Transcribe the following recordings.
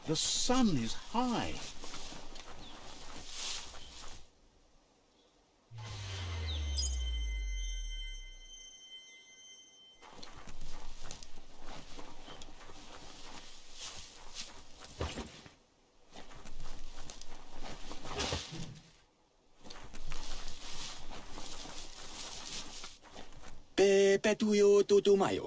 The sun is high.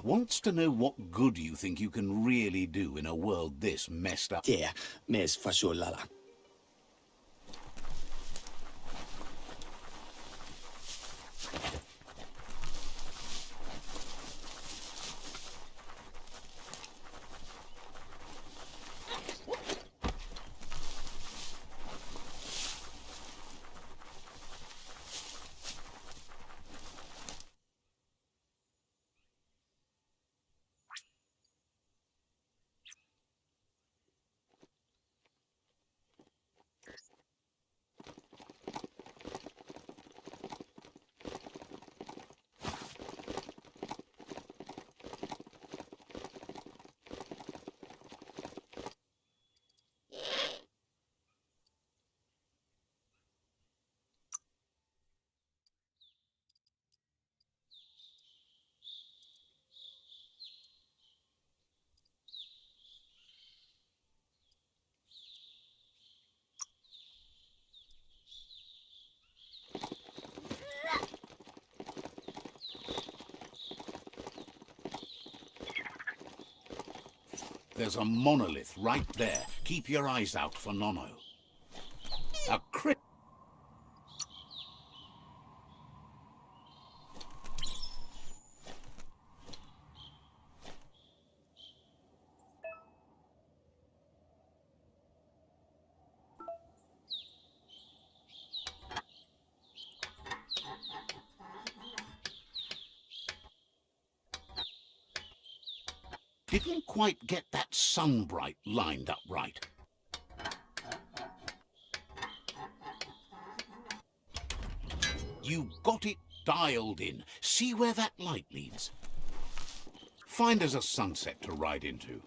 Wants to know what good you think you can really do in a world this messed up. Yeah, mes fasolala. There's a monolith right there. Keep your eyes out for Nono. A crit. Didn't quite get that sunbright lined up right. You got it dialed in. See where that light leads. Find us a sunset to ride into.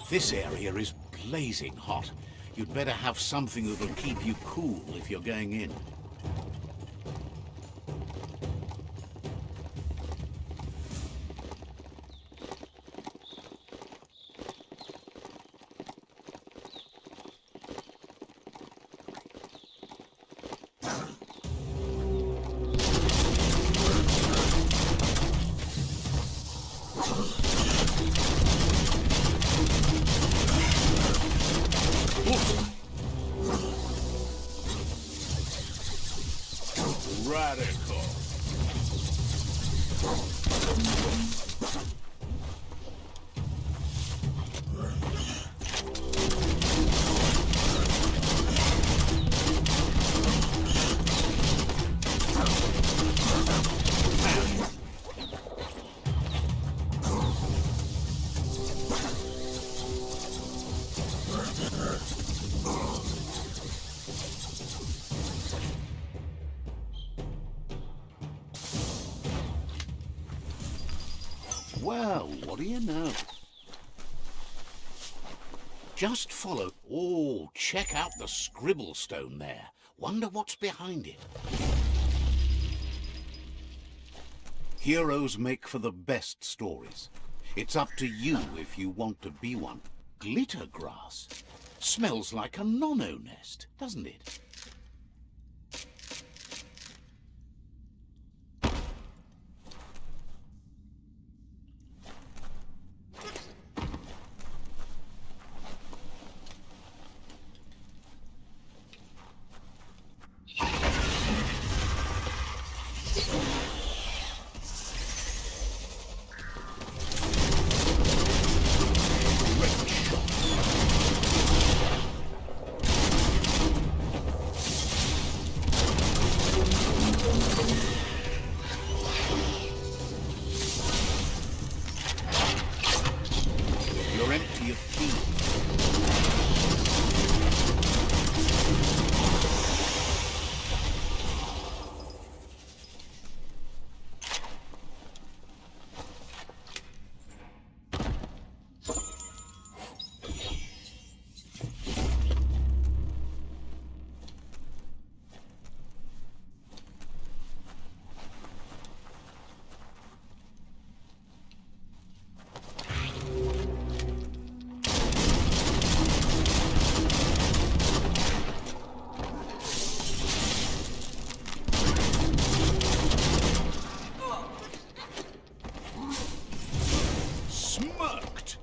This area is blazing hot. You'd better have something that'll keep you cool if you're going in. Radical. Well, what do you know? Just follow. Oh, check out the scribble stone there. Wonder what's behind it. Heroes make for the best stories. It's up to you if you want to be one. Glitter grass. Smells like a nono nest, doesn't it? You're empty of key. Smirked.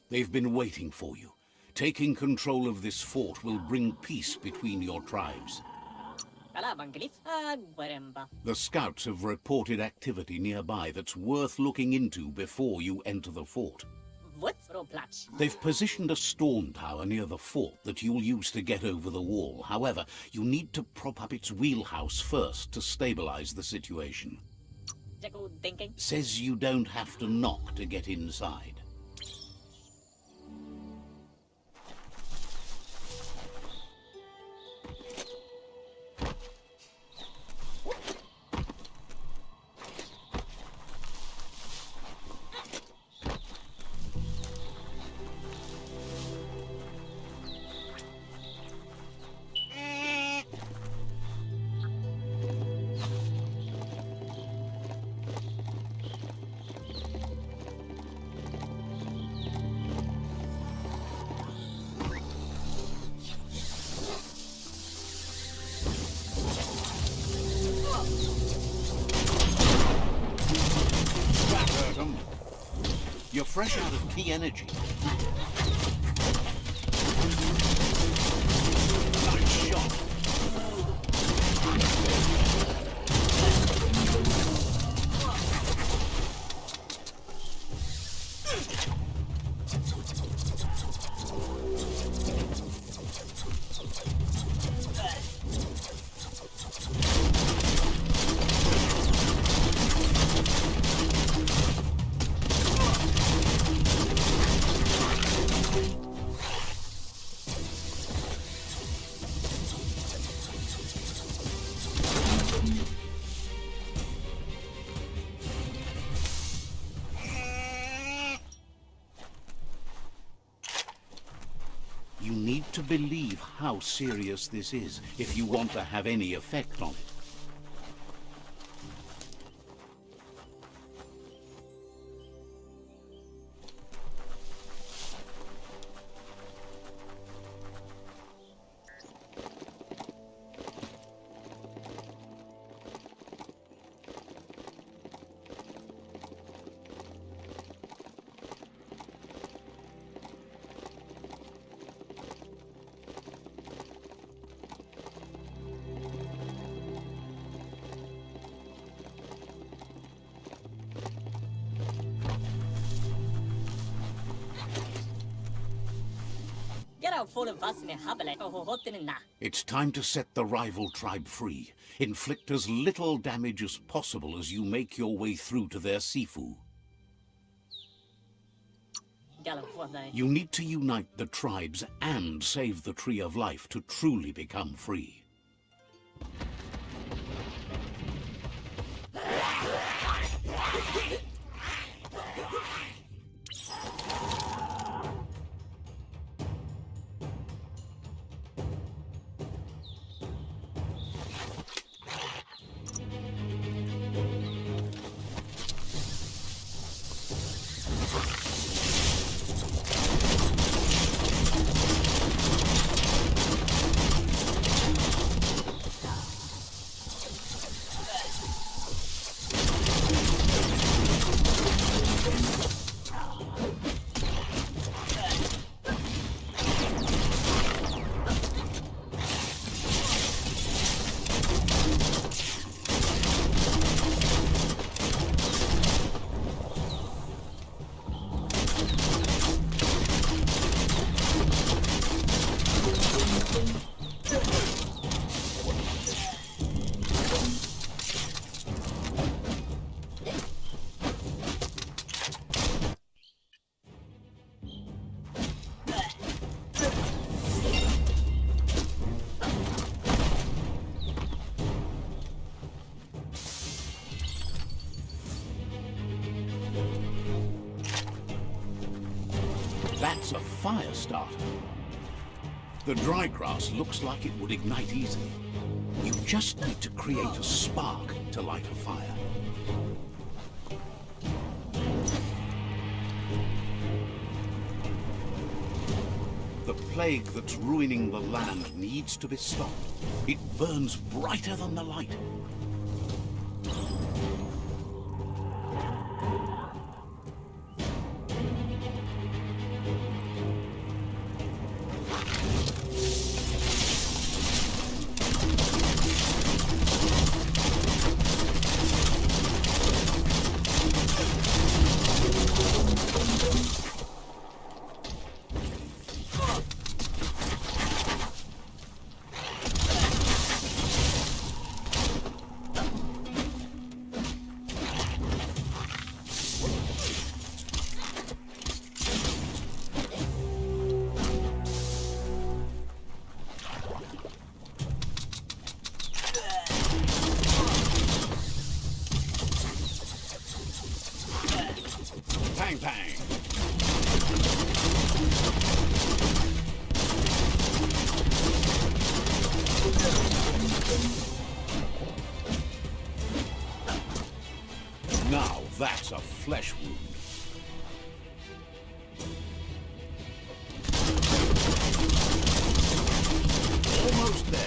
They've been waiting for you. Taking control of this fort will bring peace between your tribes. The scouts have reported activity nearby that's worth looking into before you enter the fort. They've positioned a storm tower near the fort that you'll use to get over the wall. However, you need to prop up its wheelhouse first to stabilize the situation. Says you don't have to knock to get inside. You're fresh out of key energy. Nice shot. believe how serious this is if you want to have any effect on it. It's time to set the rival tribe free. Inflict as little damage as possible as you make your way through to their Sifu. You need to unite the tribes and save the Tree of Life to truly become free. That's a fire starter. The dry grass looks like it would ignite easily. You just need to create a spark to light a fire. The plague that's ruining the land needs to be stopped. It burns brighter than the light. Bang, bang. Now that's a flesh wound. Almost there.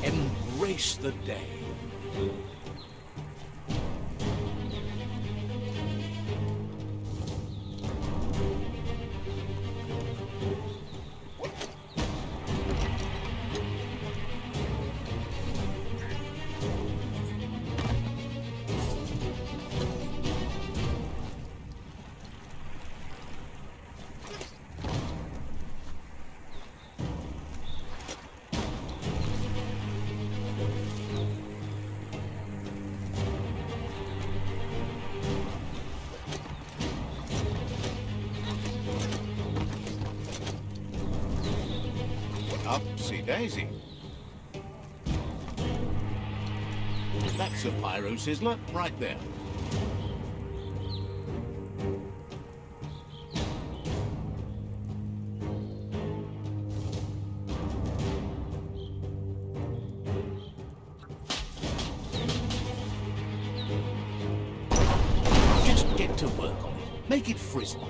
Embrace the day. daisy. That's a pyro sizzler right there. Just get to work on it. Make it frizzle.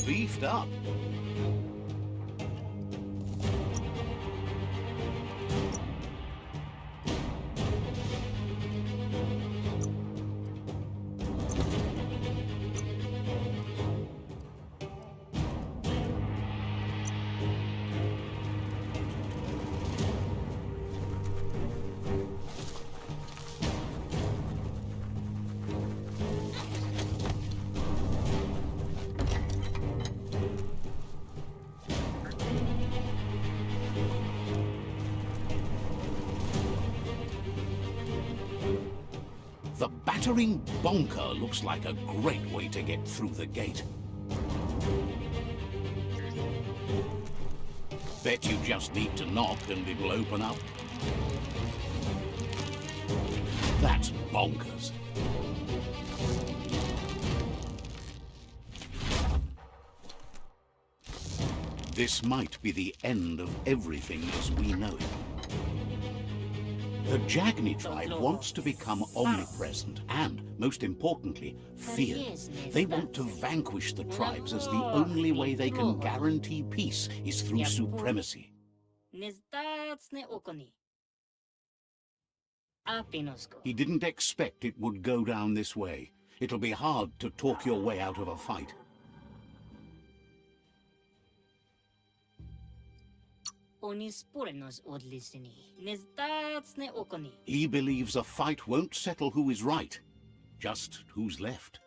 Beefed up. The battering bonker looks like a great way to get through the gate. Bet you just need to knock and it'll open up. That's bonkers. This might be the end of everything as we know it. The Jagni tribe wants to become omnipresent and, most importantly, feared. They want to vanquish the tribes as the only way they can guarantee peace is through supremacy. He didn't expect it would go down this way. It'll be hard to talk your way out of a fight. He believes a fight won't settle who is right, just who's left.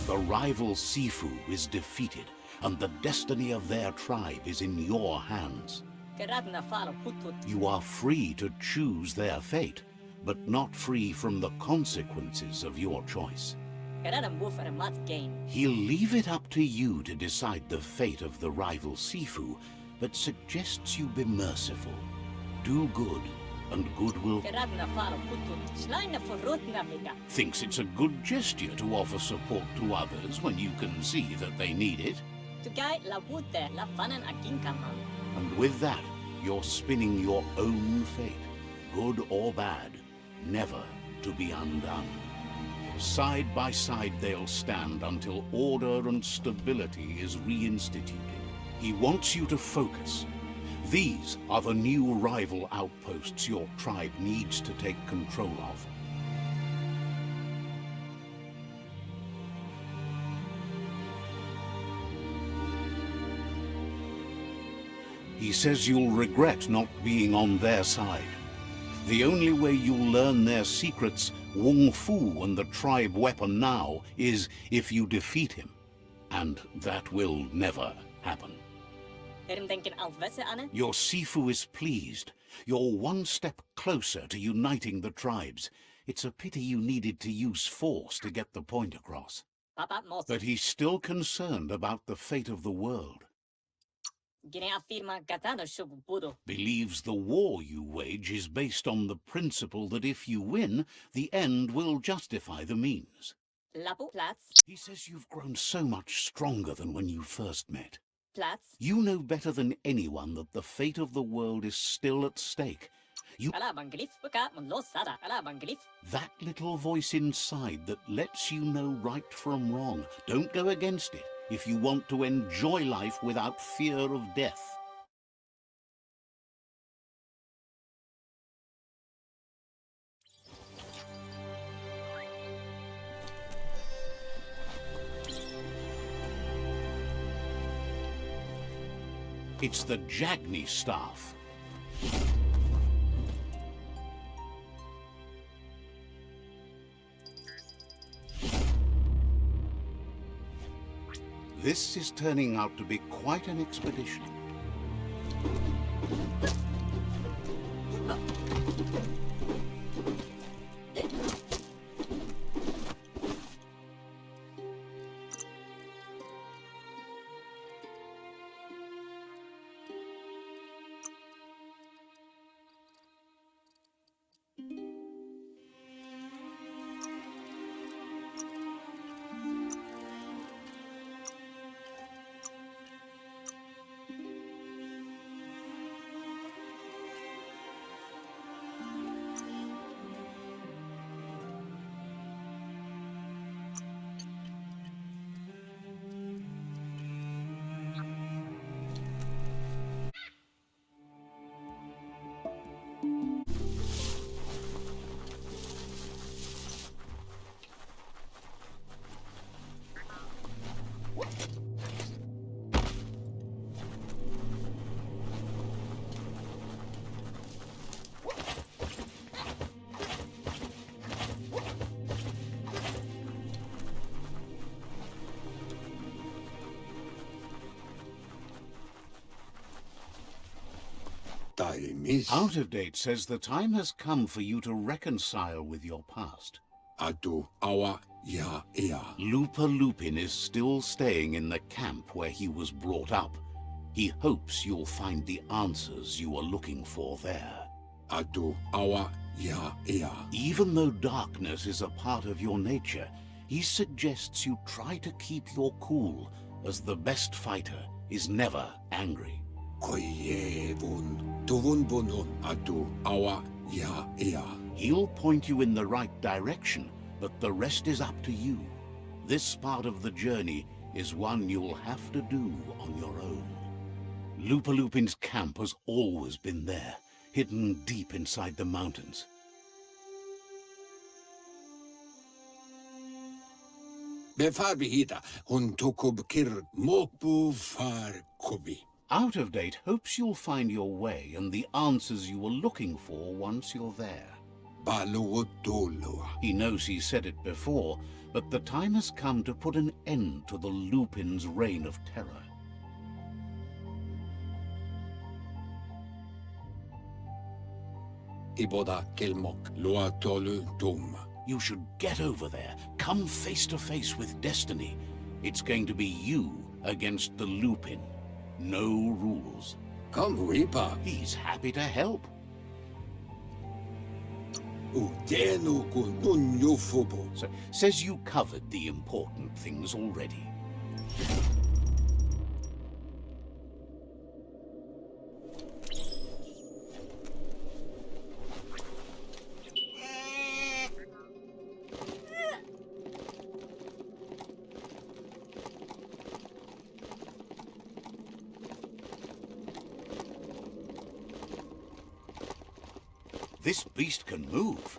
The rival Sifu is defeated, and the destiny of their tribe is in your hands. You are free to choose their fate, but not free from the consequences of your choice. He'll leave it up to you to decide the fate of the rival Sifu, but suggests you be merciful. Do good, and good will... Thinks it's a good gesture to offer support to others when you can see that they need it. And with that, you're spinning your own fate, good or bad, never to be undone. Side by side they'll stand until order and stability is reinstituted. He wants you to focus. These are the new rival outposts your tribe needs to take control of. He says you'll regret not being on their side. The only way you'll learn their secrets, Wung Fu and the tribe weapon now, is if you defeat him. And that will never happen. Your Sifu is pleased. You're one step closer to uniting the tribes. It's a pity you needed to use force to get the point across. But he's still concerned about the fate of the world. Believes the war you wage is based on the principle that if you win, the end will justify the means. He says you've grown so much stronger than when you first met. You know better than anyone that the fate of the world is still at stake. That little voice inside that lets you know right from wrong. Don't go against it if you want to enjoy life without fear of death. It's the Jagni staff. This is turning out to be quite an expedition. Out of Date says the time has come for you to reconcile with your past. LUPA Lupin is still staying in the camp where he was brought up. He hopes you'll find the answers you are looking for there. Even though darkness is a part of your nature, he suggests you try to keep your cool, as the best fighter is never angry. He'll point you in the right direction, but the rest is up to you. This part of the journey is one you'll have to do on your own. LUPA Lupin's camp has always been there, hidden deep inside the mountains. Out of Date hopes you'll find your way and the answers you were looking for once you're there. He knows he said it before, but the time has come to put an end to the Lupin's reign of terror. You should get over there, come face to face with destiny. It's going to be you against the Lupin. No rules. Come, Reaper. He's happy to help. So, says you covered the important things already. This beast can move.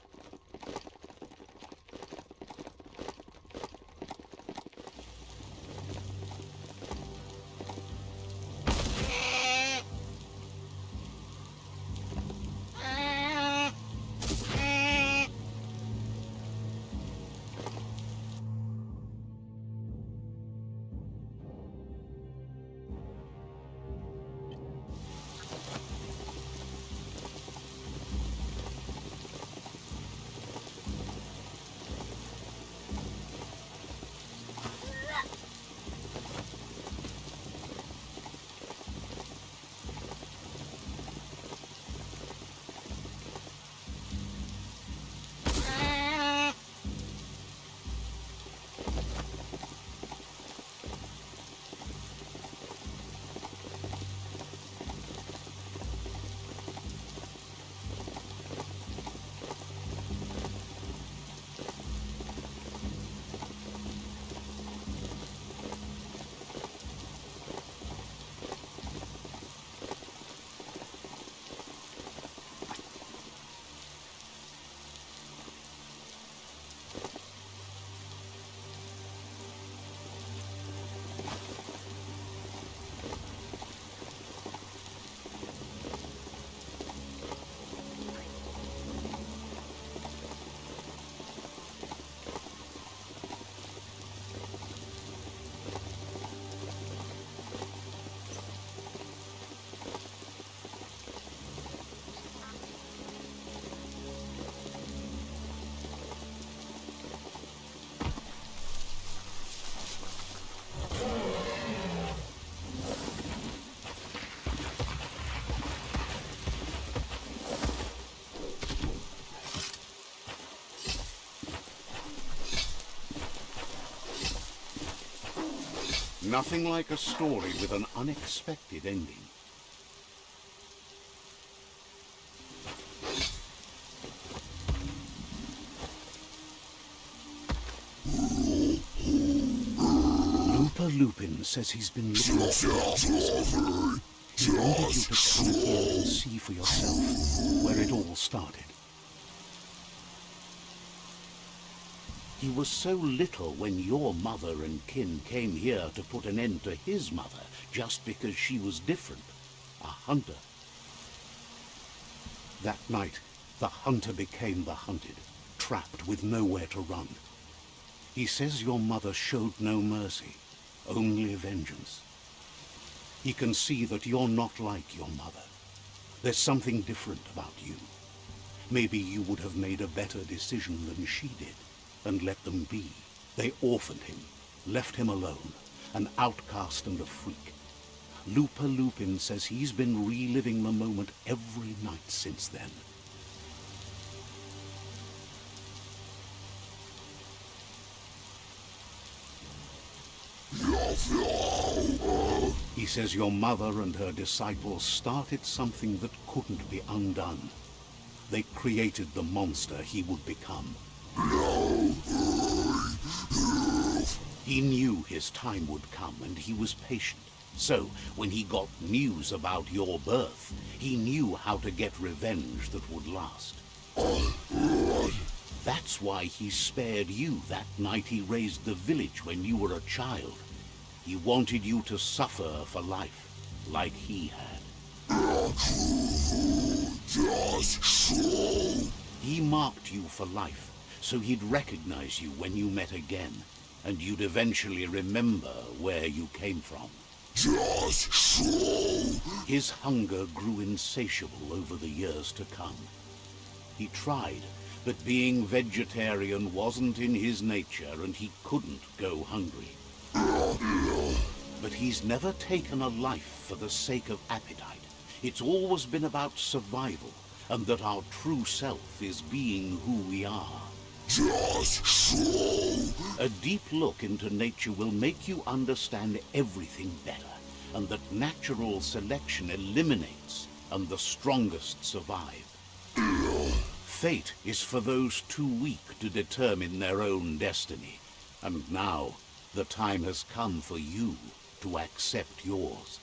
Nothing like a story with an unexpected ending. LUPA Lupin says he's been looking for you. He wanted you to come here and see for yourself where it all started. He was so little when your mother and kin came here to put an end to his mother just because she was different, a hunter. That night, the hunter became the hunted, trapped with nowhere to run. He says your mother showed no mercy, only vengeance. He can see that you're not like your mother. There's something different about you. Maybe you would have made a better decision than she did. And let them be. They orphaned him, left him alone, an outcast and a freak. LUPA Lupin says he's been reliving the moment every night since then. He says your mother and her disciples started something that couldn't be undone. They created the monster he would become. He knew his time would come, and he was patient. So, when he got news about your birth, he knew how to get revenge that would last. That's why he spared you that night he raised the village when you were a child. He wanted you to suffer for life, like he had. He marked you for life, so he'd recognize you when you met again, and you'd eventually remember where you came from. His hunger grew insatiable over the years to come. He tried, But being vegetarian wasn't in his nature, and he couldn't go hungry. But he's never taken a life for the sake of appetite. It's always been about survival, and that our true self is being who we are. Just so. A deep look into nature will make you understand everything better, and that natural selection eliminates, and the strongest survive. Fate is for those too weak to determine their own destiny, and now the time has come for you to accept yours.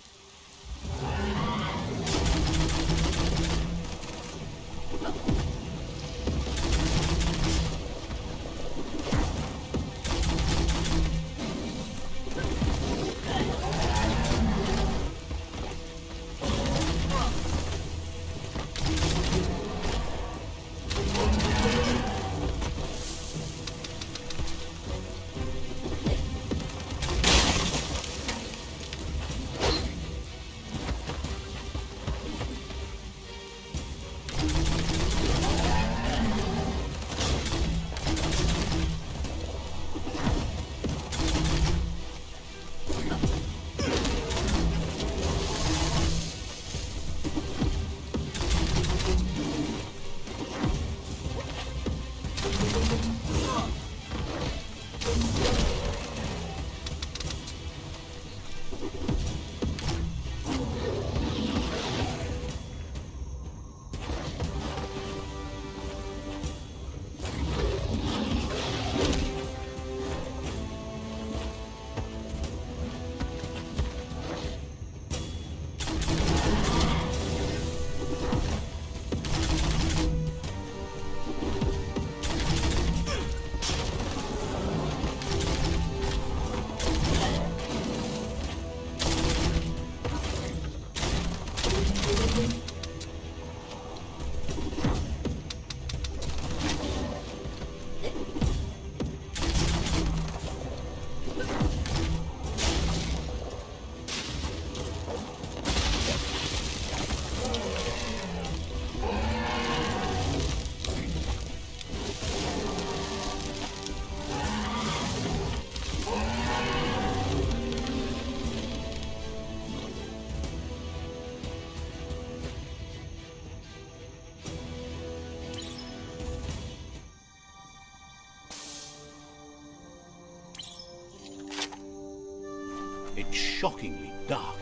It's shockingly dark.